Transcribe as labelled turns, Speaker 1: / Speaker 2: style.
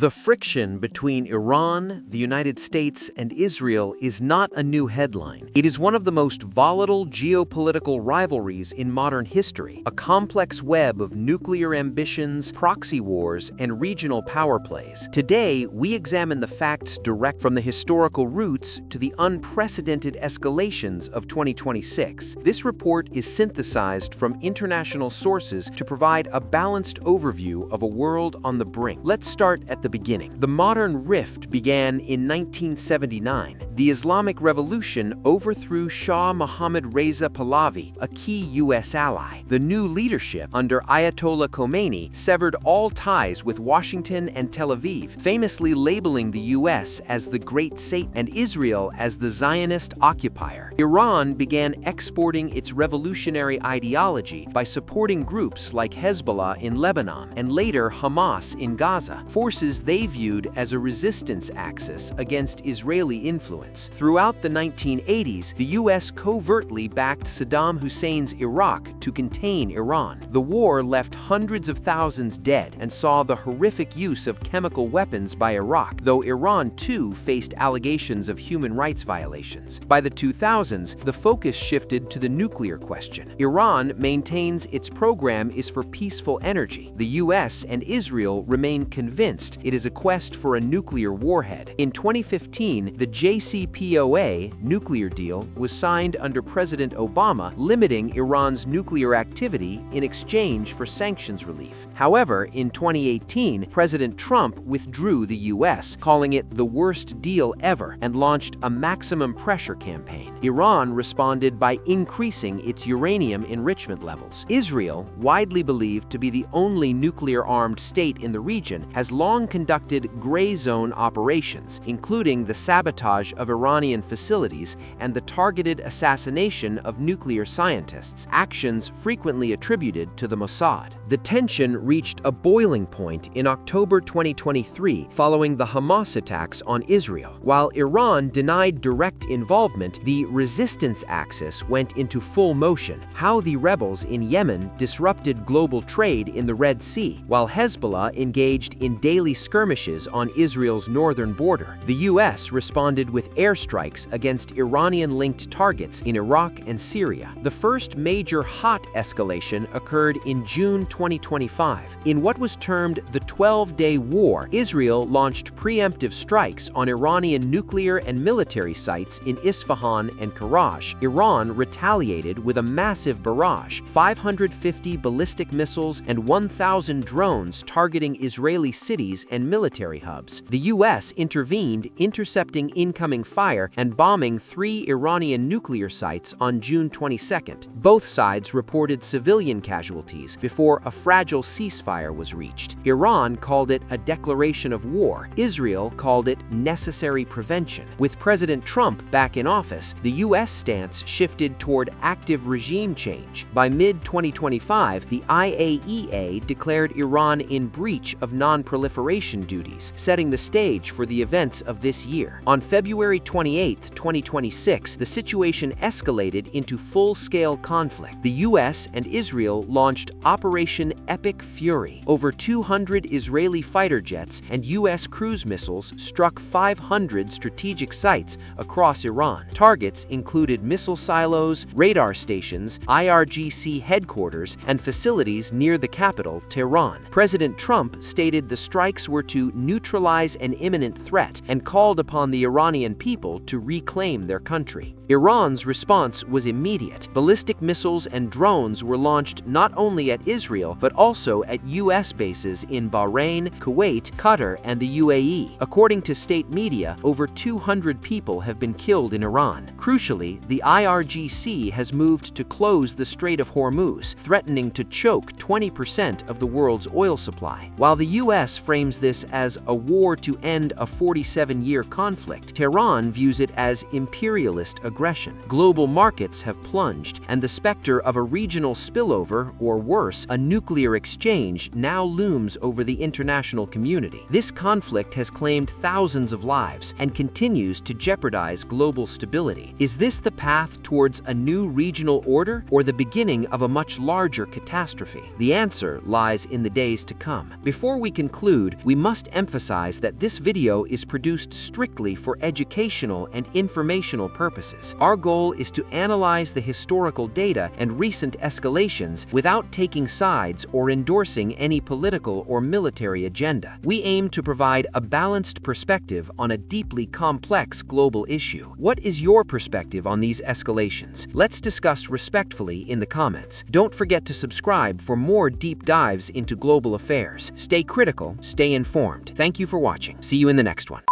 Speaker 1: The friction between Iran, the United States, and Israel is not a new headline. It is one of the most volatile geopolitical rivalries in modern history, a complex web of nuclear ambitions, proxy wars, and regional power plays. Today, we examine the facts direct from the historical roots to the unprecedented escalations of 2026. This report is synthesized from international sources to provide a balanced overview of a world on the brink. Let's start at the beginning. The modern rift began in 1979. The Islamic Revolution overthrew Shah Mohammad Reza Pahlavi, a key U.S. ally. The new leadership under Ayatollah Khomeini severed all ties with Washington and Tel Aviv, famously labeling the U.S. as the Great Satan and Israel as the Zionist occupier. Iran began exporting its revolutionary ideology by supporting groups like Hezbollah in Lebanon and later Hamas in Gaza, forces they viewed as a resistance axis against Israeli influence. Throughout the 1980s, the U.S. covertly backed Saddam Hussein's Iraq to contain Iran. The war left hundreds of thousands dead and saw the horrific use of chemical weapons by Iraq, though Iran too faced allegations of human rights violations. By the 2000s, the focus shifted to the nuclear question. Iran maintains its program is for peaceful energy. The U.S. and Israel remain convinced it is a quest for a nuclear warhead. In 2015, the JCPOA nuclear deal was signed under President Obama, limiting Iran's nuclear activity in exchange for sanctions relief. However, in 2018, President Trump withdrew the U.S., calling it the worst deal ever, and launched a maximum pressure campaign. Iran responded by increasing its uranium enrichment levels. Israel, widely believed to be the only nuclear-armed state in the region, has long conducted gray zone operations, including the sabotage of Iranian facilities and the targeted assassination of nuclear scientists, actions frequently attributed to the Mossad. The tension reached a boiling point in October 2023 following the Hamas attacks on Israel. While Iran denied direct involvement, the resistance axis went into full motion. How the rebels in Yemen disrupted global trade in the Red Sea, while Hezbollah engaged in daily skirmishes on Israel's northern border. The U.S. responded with airstrikes against Iranian-linked targets in Iraq and Syria. The first major hot escalation occurred in June 2025. In what was termed the 12-day war, Israel launched preemptive strikes on Iranian nuclear and military sites in Isfahan and Karaj. Iran retaliated with a massive barrage, 550 ballistic missiles and 1,000 drones targeting Israeli cities and military hubs. The U.S. intervened, intercepting incoming fire and bombing 3 Iranian nuclear sites on June 22nd. Both sides reported civilian casualties before a fragile ceasefire was reached. Iran called it a declaration of war. Israel called it necessary prevention. With President Trump back in office, the U.S. stance shifted toward active regime change. By mid-2025, the IAEA declared Iran in breach of non-proliferation duties, setting the stage for the events of this year. On February 28, 2026, the situation escalated into full-scale conflict. The U.S. and Israel launched Operation Epic Fury. Over 200 Israeli fighter jets and U.S. cruise missiles struck 500 strategic sites across Iran. Targets included missile silos, radar stations, IRGC headquarters, and facilities near the capital, Tehran. President Trump stated the strikes were to neutralize an imminent threat and called upon the Iranian people to reclaim their country. Iran's response was immediate. Ballistic missiles and drones were launched not only at Israel, but also at U.S. bases in Bahrain, Kuwait, Qatar, and the UAE. According to state media, over 200 people have been killed in Iran. Crucially, the IRGC has moved to close the Strait of Hormuz, threatening to choke 20% of the world's oil supply. While the U.S. frames this as a war to end a 47-year conflict, Tehran views it as imperialist aggression. Global markets have plunged, and the specter of a regional spillover, or worse, a nuclear exchange, now looms over the international community. This conflict has claimed thousands of lives and continues to jeopardize global stability. history. Is this the path towards a new regional order or the beginning of a much larger catastrophe? The answer lies in the days to come. Before we conclude, we must emphasize that this video is produced strictly for educational and informational purposes. Our goal is to analyze the historical data and recent escalations without taking sides or endorsing any political or military agenda. We aim to provide a balanced perspective on a deeply complex global issue. What is your perspective on these escalations? Let's discuss respectfully in the comments. Don't forget to subscribe for more deep dives into global affairs. Stay critical, stay informed. Thank you for watching. See you in the next one.